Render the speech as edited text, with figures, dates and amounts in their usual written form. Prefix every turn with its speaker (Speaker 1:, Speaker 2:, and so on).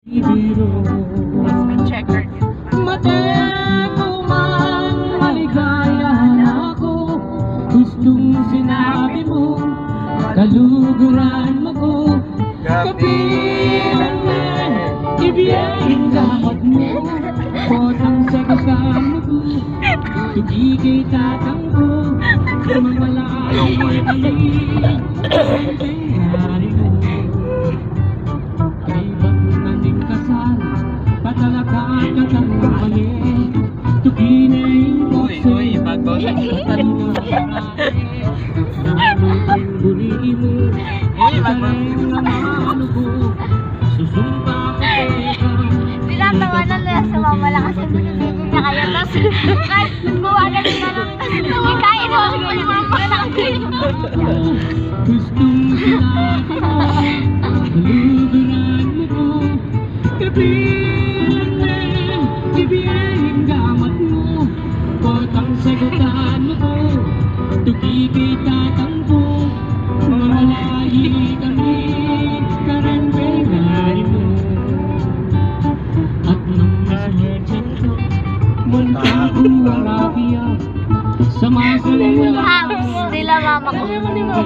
Speaker 1: Checker.
Speaker 2: Mate ko man maligaya na ako, gustong sinabi mo, kaluguran mo ko. Kapilan na, ibiyahin dapat mo, potang sagagan mo ko, tugigay tatang ko, mamalayo ay balik, ang nangyari mo. Kaibang naning kasal, patalagaan ka kang mali, tuginay mo sa'yo, kanina marami, naman buliin mo, ipareng naman ko, susumpa ko teka.
Speaker 3: Tinatawanan na sa mama lang kasi binibigyan niya kayo. Tapos, kahit gumawa na rin na lang. Ikain mo ako yung mama na
Speaker 2: Gustong sinabi mo, kaluguran mo ko, kapilan na, ibiyahin gamat mo, potang sagutan mo ko, tugigay tatampo, mamalayi kami, karambengay mo. At nung nasisip ko, munta ko wala kiya, sama sa mga
Speaker 3: Hams nila mama ko.